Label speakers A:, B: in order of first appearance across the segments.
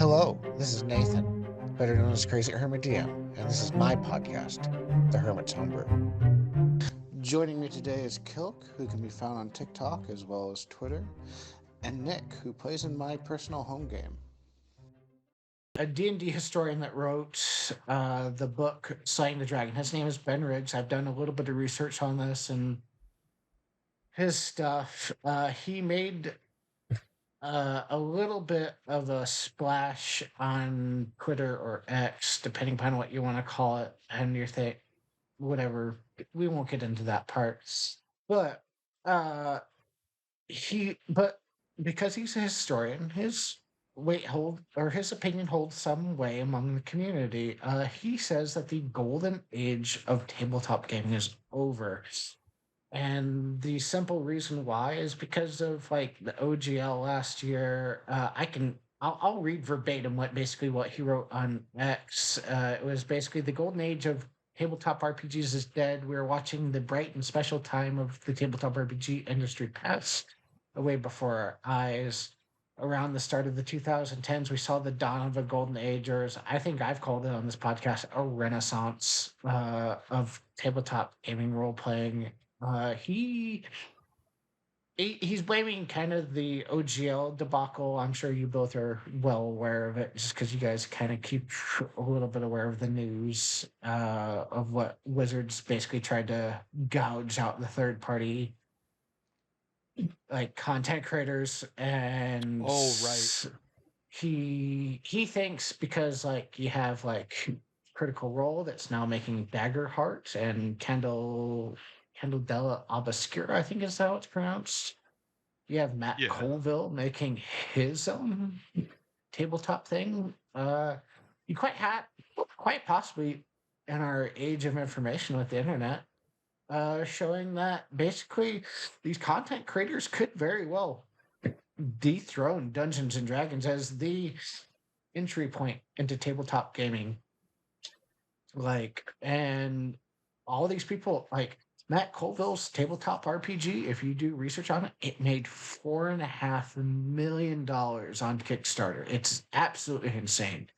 A: Hello, this is Nathan, better known as CrazyhermitDM, and this is my podcast, The Hermit's Homebrew. Joining me today is Kilk, who can be found on TikTok as well as Twitter, and Nick, who plays in my personal home game. A D&D historian that wrote the book Slaying the Dragon. His name is Ben Riggs. I've done a little bit of research on this and his stuff. He made a little bit of a splash on Twitter or X, depending upon what you want to call it, and your thing, whatever. We won't get into that part, but but because he's a historian, his opinion holds some way among the community. He says that the golden age of tabletop gaming is over. And the simple reason why is because of like the OGL last year. I'll read verbatim what he wrote on X. It was basically the golden age of tabletop RPGs is dead. We're watching the bright and special time of the tabletop RPG industry pass away before our eyes. Around the start of the 2010s, we saw the dawn of a golden age, or as I think I've called it on this podcast, a renaissance of tabletop gaming role playing. He's blaming kind of the OGL debacle. I'm sure you both are well aware of it, just because you guys kind of keep a little bit aware of the news of what Wizards basically tried to gouge out the third party like content creators. And
B: right.
A: he thinks because like you have like Critical Role that's now making Daggerheart and Candle Della Obscura, I think is how it's pronounced. You have Matt Colville making his own tabletop thing. You quite possibly in our age of information with the internet, showing that basically these content creators could very well dethrone Dungeons and Dragons as the entry point into tabletop gaming. And all these people, like Matt Colville's tabletop RPG, if you do research on it, it made $4.5 million on Kickstarter. It's absolutely insane.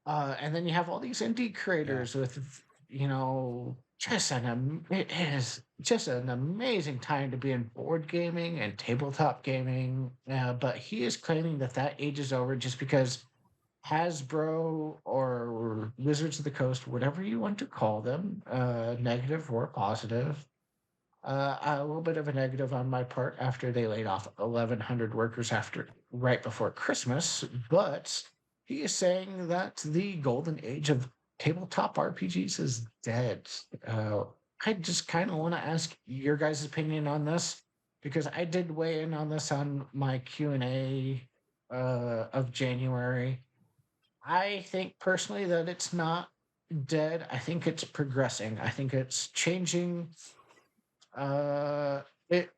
A: And then you have all these indie creators with, it is just an amazing time to be in board gaming and tabletop gaming. But he is claiming that age is over just because Hasbro or Wizards of the Coast, whatever you want to call them, negative or positive. A little bit of a negative on my part after they laid off 1,100 workers right before Christmas, but he is saying that the golden age of tabletop RPGs is dead. I just kind of want to ask your guys' opinion on this because I did weigh in on this on my Q&A of January. I think personally that it's not dead. I think it's progressing. I think it's changing. It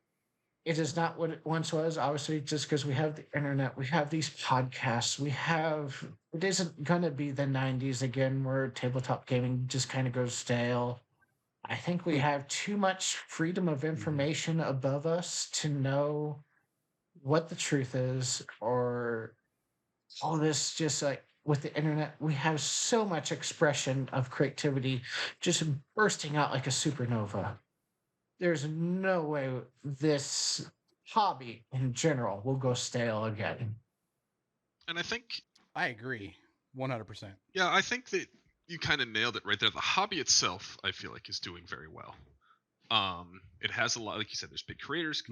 A: is not what it once was. Obviously, just because we have the internet, we have these podcasts, it isn't gonna be the 90s again where tabletop gaming just kind of goes stale. I think we have too much freedom of information above us to know what the truth is, or all this just like with the internet, we have so much expression of creativity just bursting out like a supernova. There's no way this hobby in general will go stale again.
C: And I think
B: I agree 100%.
C: Yeah, I think that you kind of nailed it right there. The hobby itself, I feel like, is doing very well. It has a lot, like you said, there's big creators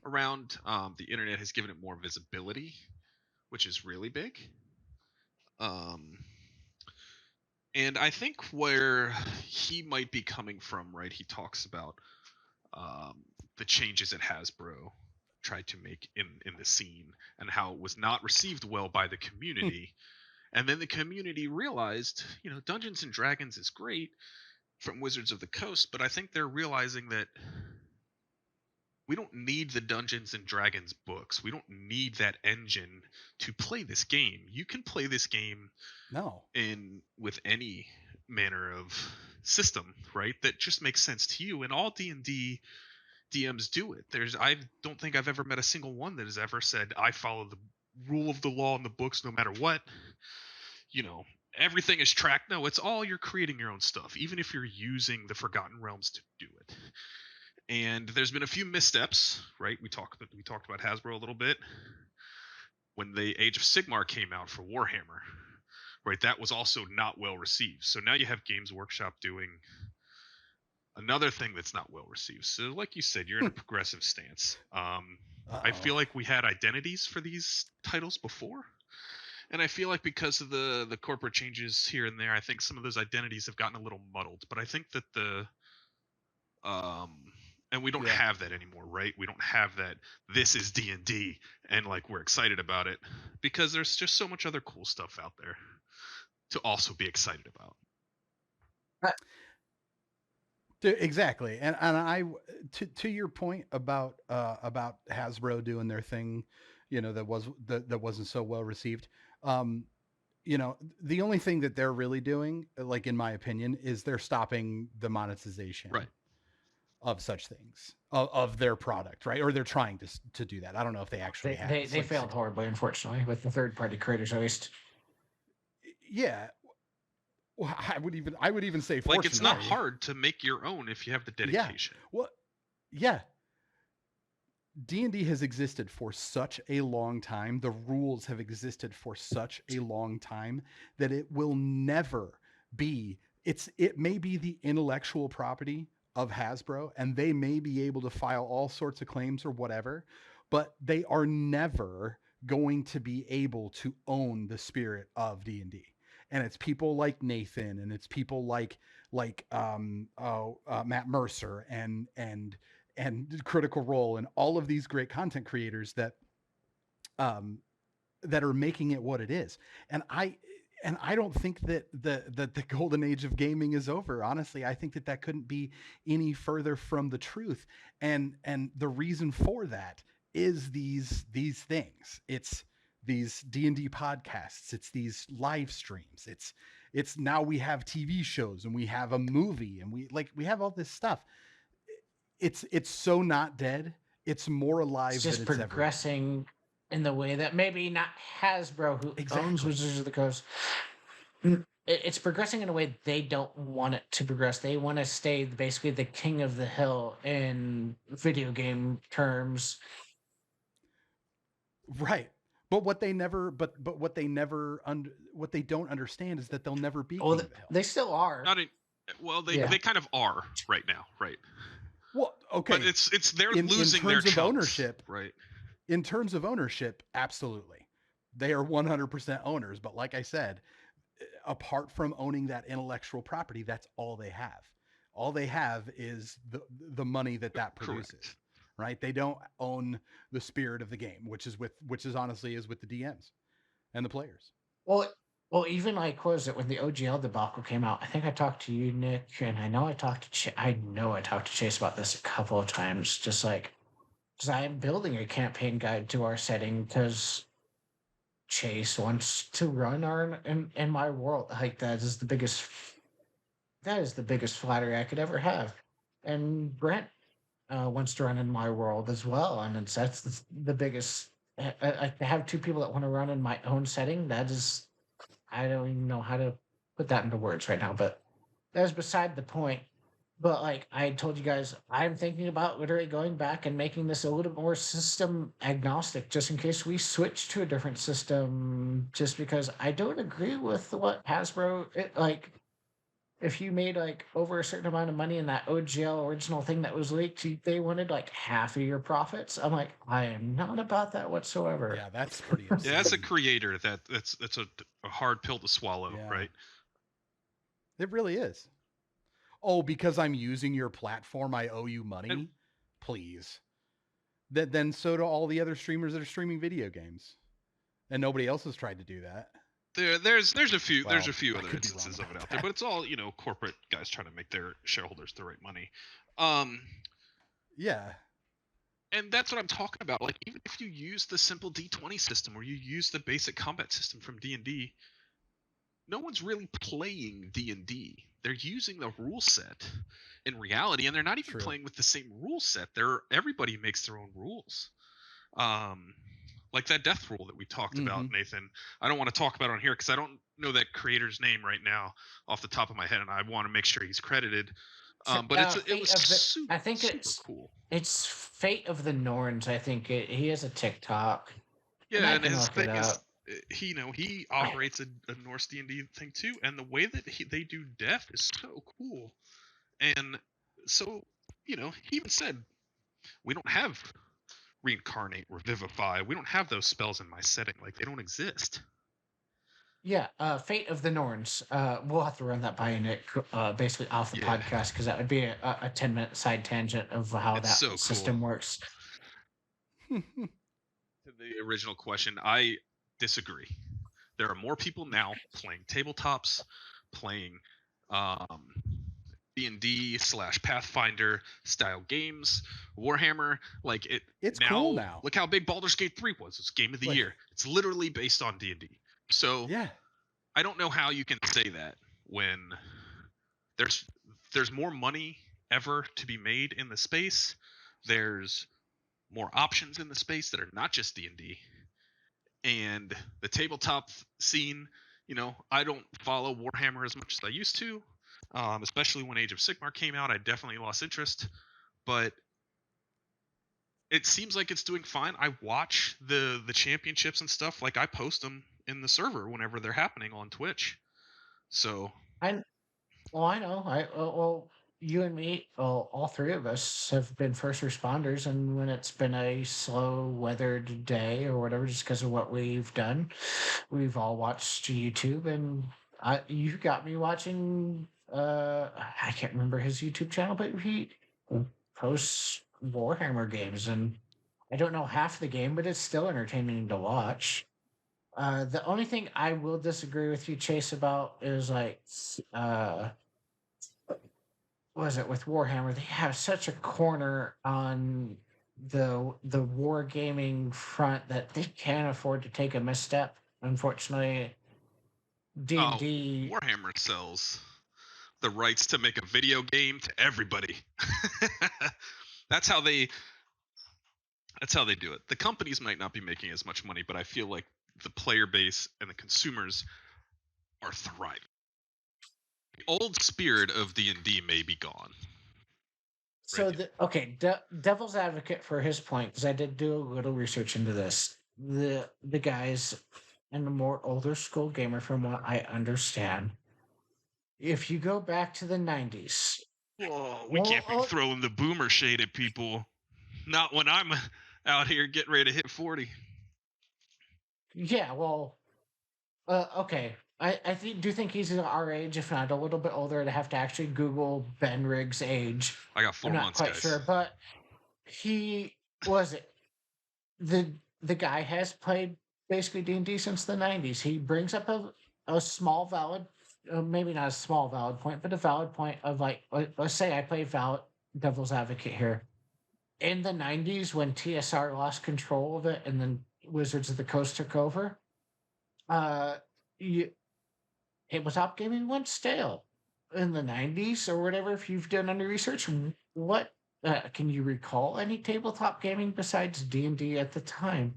C: around. The internet has given it more visibility, which is really big. And I think where he might be coming from, right? He talks about the changes that Hasbro tried to make in the scene and how it was not received well by the community. And then the community realized, Dungeons and Dragons is great from Wizards of the Coast, but I think they're realizing that we don't need the Dungeons and Dragons books. We don't need that engine to play this game. You can play this game with any manner of system, right? That just makes sense to you. And all D&D DMs do it. I don't think I've ever met a single one that has ever said, I follow rule of the law in the books no matter what. You know, everything is tracked. No, it's all you're creating your own stuff, even if you're using the Forgotten Realms to do it. And there's been a few missteps, right? We talked about Hasbro a little bit when the Age of Sigmar came out for Warhammer, right? That was also not well received. So now you have Games Workshop doing another thing that's not well received. So, like you said, you're in a progressive stance. I feel like we had identities for these titles before, and I feel like because of the corporate changes here and there, I think some of those identities have gotten a little muddled. But I think that and we don't
B: Yeah.
C: have that anymore, right? We don't have that. This is D&D, and like we're excited about it because there's just so much other cool stuff out there to also be excited about.
B: Exactly, and I to your point about Hasbro doing their thing, you know, that wasn't so well received. You know, the only thing that they're really doing, like in my opinion, is they're stopping the monetization
C: Right.
B: of such things of their product, right? Or they're trying to do that. I don't know if they actually have.
A: They
B: It's like
A: failed horribly, unfortunately, with the third party creators at least.
B: yeah. Well, I would even say
C: Like, it's not
B: fortunately.
C: hard to make your own if you have the
B: Yeah.
C: dedication.
B: Well, yeah. D&D has existed for such a long time. The rules have existed for such a long time that it will never be. It may be the intellectual property of Hasbro, and they may be able to file all sorts of claims or whatever, but they are never going to be able to own the spirit of D&D. And it's people like Nathan, and it's people like Matt Mercer and Critical Role and all of these great content creators that that are making it what it is. And I don't think that the golden age of gaming is over. Honestly, I think that couldn't be any further from the truth. And the reason for that is these things. It's these D&D podcasts, it's these live streams, it's now we have TV shows and we have a movie and we have all this stuff. It's so not dead. It's more alive
A: It's
B: than
A: just
B: it's ever been.
A: progressing in the way that maybe not Hasbro, who owns
B: Exactly.
A: Wizards of the Coast, it's progressing in a way they don't want it to progress. They want to stay basically the king of the hill in video game terms.
B: Right. But what they never what they never what they don't understand is that they'll never be
A: Well,
B: king of the hill.
A: they still are.
C: Not in, well, they
A: Yeah.
C: they kind of are right now, right?
B: Well, okay.
C: But it's they're
B: in
C: losing
B: terms
C: their
B: of
C: chunks,
B: ownership,
C: right?
B: in terms of ownership, absolutely. They are 100% owners, but like I said, apart from owning that intellectual property, that's all they have. All they have is the money that produces.
C: Correct.
B: Right? They don't own the spirit of the game, which is honestly is with the DMs and the players.
A: Well, even like, what was it when the OGL debacle came out? I think I talked to you, Nick, and I know I talked to Chase about this a couple of times. Just like, because I am building a campaign guide to our setting because Chase wants to run our in my world. Like that is the biggest flattery I could ever have, and Brent wants to run in my world as well, and that's the biggest. I have two people that want to run in my own setting. That is, I don't even know how to put that into words right now, but that's beside the point. But like I told you guys, I'm thinking about literally going back and making this a little more system agnostic, just in case we switch to a different system. Just because I don't agree with what Hasbro like. If you made like over a certain amount of money in that OGL original thing that was leaked, they wanted like half of your profits. I'm like, I am not about that whatsoever.
B: Yeah, that's pretty
C: Yeah, as a
B: insane.
C: creator, that's a hard pill to swallow,
B: Yeah.
C: right?
B: It really is. Oh, because I'm using your platform, I owe you money?
C: And-
B: Please. Then so do all the other streamers that are streaming video games. And nobody else has tried to do that.
C: There's a few
B: Well,
C: other
B: I could be wrong
C: instances of it
B: about
C: out there,
B: that.
C: but it's all corporate guys trying to make their shareholders the right money.
B: Yeah.
C: And that's what I'm talking about. Like, even if you use the simple D20 system or you use the basic combat system from D&D, no one's really playing D&D. They're using the rule set in reality, and they're not even
B: True.
C: playing with the same rule set. Everybody makes their own rules. like that death roll that we talked about,
B: Mhm.
C: Nathan. I don't want to talk about it on here because I don't know that creator's name right now off the top of my head, and I want to make sure he's credited. But it
A: Fate
C: was
A: of the.
C: super
A: I think
C: super cool.
A: it's Fate of the Norns. I think he has a TikTok, and
C: Yeah,
A: I
C: and
A: can
C: his
A: look it
C: thing is,
A: up.
C: he operates a Norse D&D thing too, and the way that they do death is so cool. And so, he even said, we don't have reincarnate, revivify. We don't have those spells in my setting. Like, they don't exist.
A: Yeah, Fate of the Norns. We'll have to run that by Nick, basically off the
C: Yeah,
A: podcast, because that would be a 10-minute side tangent of how
C: it's
A: that
C: so cool.
A: system works.
C: To the original question, I disagree. There are more people now playing tabletops, playing D&D / Pathfinder style games, Warhammer. Like it
B: It's
C: now.
B: cool now.
C: Look how big Baldur's Gate 3 was. It's game of the
B: Like-
C: year. It's literally based on D&D. So
B: Yeah.
C: I don't know how you can say that when there's more money ever to be made in the space. There's more options in the space that are not just D&D. And the tabletop scene, I don't follow Warhammer as much as I used to, especially when Age of Sigmar came out. I definitely lost interest, but it seems like it's doing fine. I watch the championships and stuff. Like, I post them in the server whenever they're happening on Twitch. So
A: I Well, I know. Well, you and me, well, all three of us have been first responders, and when it's been a slow weathered day or whatever, just because of what we've done, we've all watched YouTube, and you got me watching. I can't remember his YouTube channel, but he posts Warhammer games, and I don't know half the game, but it's still entertaining to watch. The only thing I will disagree with you, Chase, about is like, was it with Warhammer? They have such a corner on the wargaming front that they can't afford to take a misstep. Unfortunately, D and D.
C: Warhammer sells the rights to make a video game to everybody. that's how they do it. The companies might not be making as much money, but I feel like the player base and the consumers are thriving. The old spirit of D&D may be gone.
A: So devil's advocate for his point, because I did do a little research into this. The guys and the more older school gamer, from what I understand, if you go back to the 90s.
C: Whoa, we can't be throwing the boomer shade at people. Not when I'm out here getting ready to hit 40.
A: Yeah, well, okay. I do think he's our age, if not a little bit older. I'd have to actually Google Ben Riggs' age.
C: I got 4
A: I'm not
C: months,
A: quite
C: guys.
A: sure, but he was it. The guy has played basically D&D since the 90s. He brings up a small valid, maybe not a small valid point, but a valid point of like, let's say I play valid devil's advocate here. In the 90s, when TSR lost control of it and then Wizards of the Coast took over, uh, you, tabletop gaming went stale in the 90s or whatever. If you've done any research, what can you recall any tabletop gaming besides D&D at the time?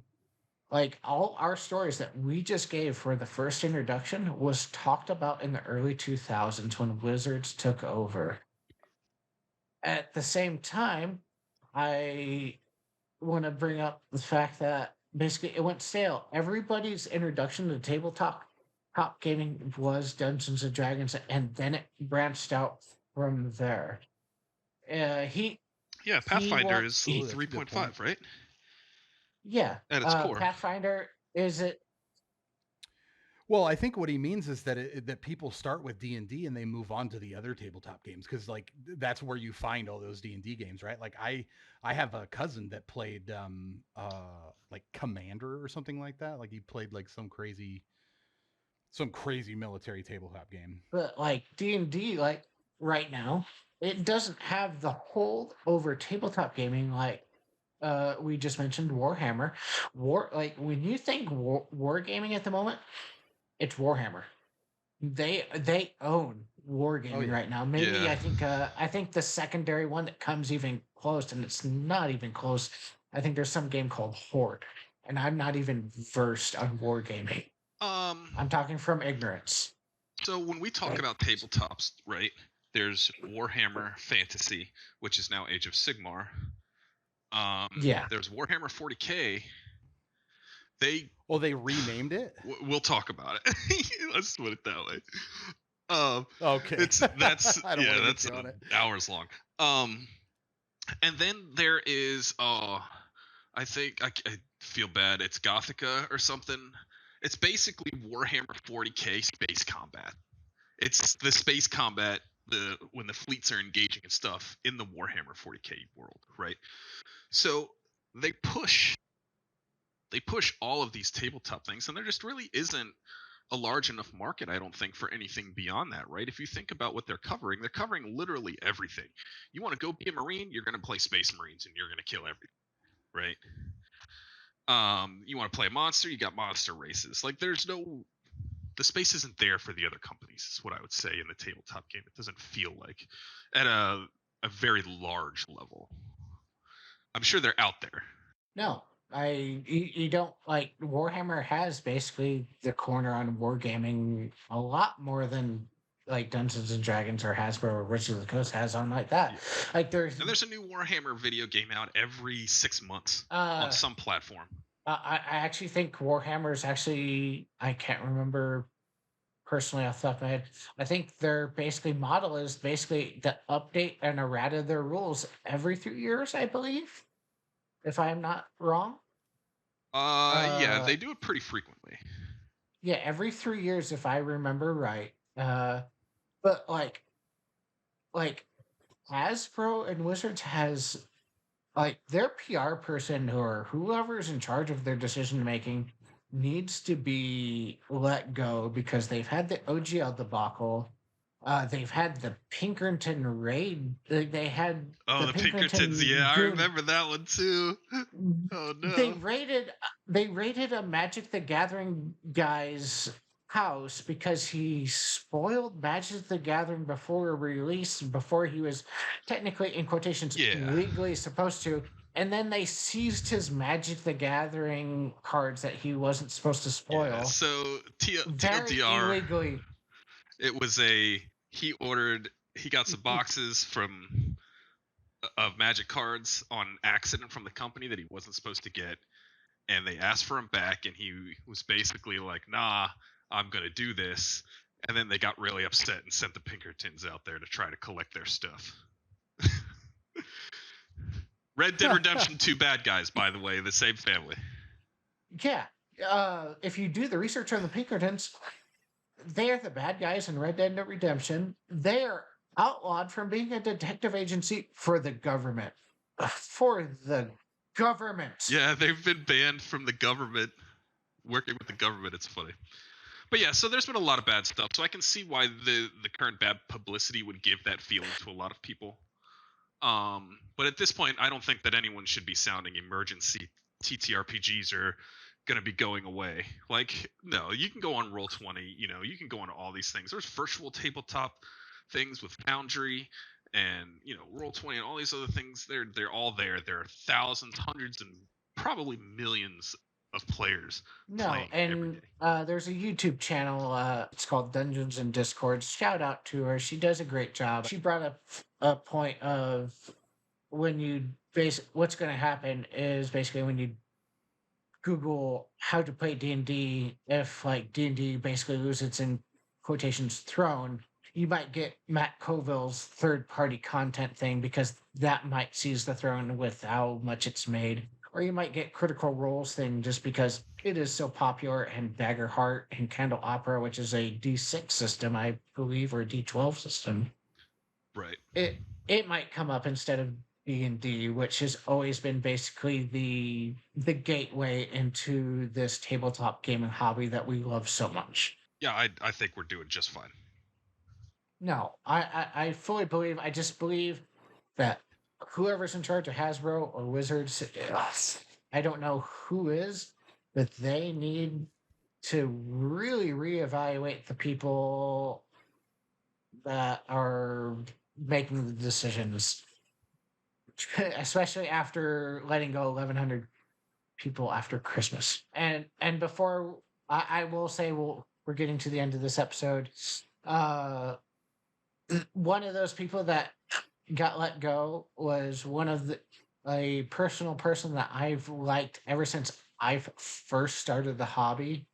A: Like, all our stories that we just gave for the first introduction was talked about in the early 2000s when Wizards took over. At the same time, I want to bring up the fact that basically it went stale. Everybody's introduction to top gaming was Dungeons and Dragons, and then it branched out from there.
C: Pathfinder
A: wa-
C: is
A: he-
B: that's a good
C: 3.5,
B: point.
C: right?
A: yeah,
C: At its core.
A: Pathfinder is it.
B: Well, I think what he means is that that people start with D&D and they move on to the other tabletop games, because like that's where you find all those D&D games, right? Like I have a cousin that played like Commander or something like that. Like he played like some crazy military tabletop game.
A: But like D&D, like right now, it doesn't have the hold over tabletop gaming like we just mentioned Warhammer. Like when you think wargaming at the moment, it's Warhammer. They own wargaming
B: yeah.
A: right now. Maybe
C: Yeah.
A: I think the secondary one that comes even close, and it's not even close. I think there's some game called Horde. and I'm not even versed on wargaming. I'm talking from ignorance.
C: So when we talk
A: Right.
C: about tabletops, right? There's Warhammer Fantasy, which is now Age of Sigmar.
A: Yeah.
C: There's Warhammer 40K.
B: They renamed it.
C: We'll talk about it. Let's put it that way.
B: Okay.
C: That's
B: I don't wanna get
C: that's
B: you on it.
C: hours long. And then there is I think I feel bad. It's Gothica or something. It's basically Warhammer 40K space combat. It's the space combat when the fleets are engaging and stuff in the Warhammer 40K world, right? So they push all of these tabletop things, and there just really isn't a large enough market, I don't think, for anything beyond that, right? If you think about what they're covering literally everything. You want to go be a Marine, you're going to play Space Marines, and you're going to kill everything, right? You want to play a monster, you got monster races. Like, the space isn't there for the other companies, is what I would say in the tabletop game. It doesn't feel like at a very large level. I'm sure they're out there.
A: No, you don't like Warhammer has basically the corner on wargaming a lot more than like Dungeons and Dragons or Hasbro or Wizards of the Coast has on like that.
C: Yeah.
A: Like there's
C: a new Warhammer video game out every 6 months on some platform.
A: I actually think Warhammer's actually, I can't remember personally off the top of my head. I think their basically model is basically to update and errata their rules every 3 years, I believe, if I'm not wrong.
C: Yeah, they do it pretty frequently.
A: Yeah, every 3 years, if I remember right. But like Hasbro and Wizards has like their PR person or whoever's in charge of their decision making needs to be let go because they've had the OGL debacle. They've had the Pinkerton raid. They had
C: the Pinkertons. Yeah, I remember that one too. Oh no!
A: They raided a Magic the Gathering guy's house because he spoiled Magic the Gathering before release, before he was technically in quotations legally supposed to. And then they seized his Magic the Gathering cards that he wasn't supposed to spoil.
C: Yeah, so
A: very
C: TLDR,
A: illegally.
C: It was he got some boxes of Magic cards on accident from the company that he wasn't supposed to get, and they asked for him back, and he was basically like, nah, I'm gonna do this. And then they got really upset and sent the Pinkertons out there to try to collect their stuff. Red Dead Redemption 2 bad guys, by the way, the same family.
A: Yeah. If you do the research on the Pinkertons, they're the bad guys in Red Dead Redemption. They're outlawed from being a detective agency for the government. For the government.
C: Yeah, they've been banned from the government. Working with the government, it's funny. But yeah, so there's been a lot of bad stuff. So I can see why the current bad publicity would give that feeling to a lot of people. But at this point, I don't think that anyone should be sounding emergency TTRPGs are going to be going away. Like, no, you can go on Roll20, you can go on all these things. There's virtual tabletop things with Foundry and, Roll20 and all these other things. They're all there. There are thousands, hundreds, and probably millions of players.
A: No, and there's a YouTube channel. It's called Dungeons and Discords. Shout out to her. She does a great job. She brought up a point of when you what's going to happen is basically when you Google how to play D&D, if like D&D basically loses its in quotations throne, you might get Matt Colville's third-party content thing because that might seize the throne with how much it's made. Or you might get Critical Role's thing just because it is so popular, and Daggerheart and Candle Opera, which is a D6 system, I believe, or a D12 system.
C: Right.
A: It might come up instead of D&D, which has always been basically the gateway into this tabletop gaming hobby that we love so much.
C: Yeah, I think we're doing just fine.
A: No, I fully believe. I just believe that whoever's in charge of Hasbro or Wizards, I don't know who is, but they need to really reevaluate the people that are making the decisions, especially after letting go 1,100 people after Christmas. And before I will say, we're getting to the end of this episode. One of those people that got let go was one of a personal person that I've liked ever since I've first started the hobby.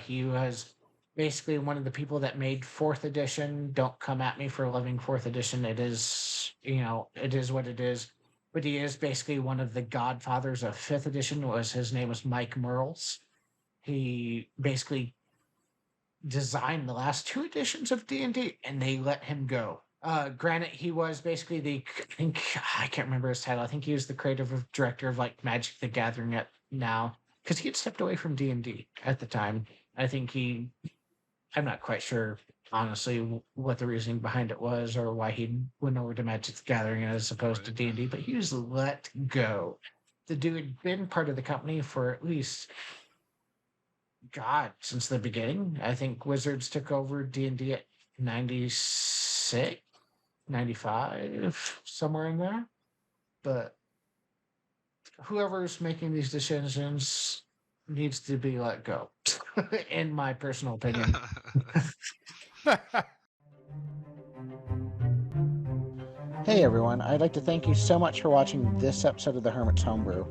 A: He was basically one of the people that made fourth edition. Don't come at me for loving fourth edition. It is, it is what it is. But he is basically one of the godfathers of fifth edition. His name was Mike Merles. He basically designed the last two editions of D&D, and they let him go. Granted, he was basically I can't remember his title. I think he was the creative director of like Magic the Gathering now, because he had stepped away from D&D at the time. I think I'm not quite sure, honestly, what the reasoning behind it was or why he went over to Magic the Gathering as opposed to D&D, but he was let go. The dude had been part of the company for at least, God, since the beginning. I think Wizards took over D&D at 96, 95, somewhere in there. But whoever's making these decisions needs to be let go, in my personal opinion. Hey everyone, I'd like to thank you so much for watching this episode of the Hermit's Homebrew.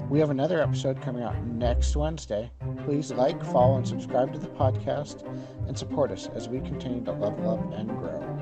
A: We have another episode coming out next Wednesday. Please like, follow, and subscribe to the podcast and support us as we continue to level up and grow.